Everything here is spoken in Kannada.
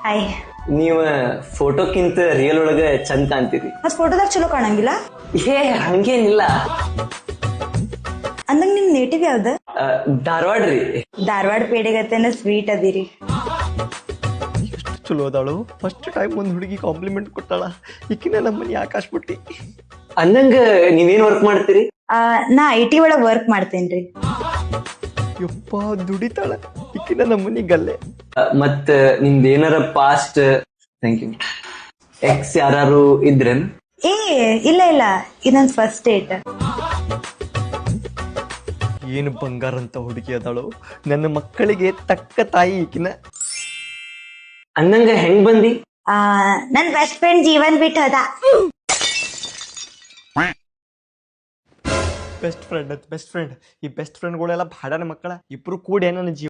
ಹಾಯ್. ನೀವ ಫೋಟೋಕ್ಕಿಂತ ರಿಯಲ್ ಒಳಗ ಚಂದ ಕಾಣ್ತೀರಿ. ಮತ್ ಫೋಟೋದಾಗ ಚಲೋ ಕಾಣಂಗಿಲ್ಲ. ಏ ಹಂಗೇನಿಲ್ಲ. ಅಂದಂಗ ನಿಮ್ ನೇಟಿವ್ ಯಾವ್ದ? ಧಾರವಾಡ ರೀ. ಧಾರವಾಡ ಪೇಡೆಗತ್ತೇನ ಸ್ವೀಟ್ ಅದಿರಿ. ಎಷ್ಟು ಚಲೋ ಅದಾಳು. ಫಸ್ಟ್ ಟೈಮ್ ಒಂದು ಹುಡುಗಿ ಕಾಂಪ್ಲಿಮೆಂಟ್ ಕೊಟ್ಟಾಳ. ಈಕಿನ ನಮ್ಮನಿ ಆಕಾಶ್ ಬಿಟ್ಟಿ. ಅಂದಂಗ ನೀವೇನ್ ವರ್ಕ್ ಮಾಡ್ತೀರಿ? ನಾ IT ಒಳಗ್ ವರ್ಕ್ ಮಾಡ್ತೇನ್ರಿ. ಯಪ್ಪ ದುಡಿತಾಳ. ಈಕಿನ ನಮ್ಮನಿ ಗಲ್ಲೆ. ಮತ್ತ ನಿಮ್ದ ಏನಾರ ಪಾಸ್ಟ್ ಥ್ಯಾಂಕ್ ಯು ಎಕ್ಸ್ ಯಾರು ಇದ್ರೇನ್? ಏ ಇಲ್ಲ ಇಲ್ಲ, ಇದನ್ ಫಸ್ಟ್ ಡೇಟ್. ಏನು ಬಂಗಾರ ಅಂತ ಹುಡುಗಿ ಅದಾಳು. ನನ್ನ ಮಕ್ಕಳಿಗೆ ತಕ್ಕ ತಾಯಿ ಈಕಿನ. ಅಂದಂಗ ಹೆಂಗ್ ಬಂದಿ? ನನ್ ಬೆಸ್ಟ್ ಫ್ರೆಂಡ್ ಜೀವನ್ ಬಿಟ್ಟು ಹೋದ. ಬೆಸ್ಟ್ ಫ್ರೆಂಡ್ ಈ ಬೆಸ್ಟ್ ಫ್ರೆಂಡ್ಗಳೆಲ್ಲ ಭಾಡನ ಮಕ್ಕಳ. ಇಬ್ರು ಕೂಡಿ ನನ್ನ ಜೀವ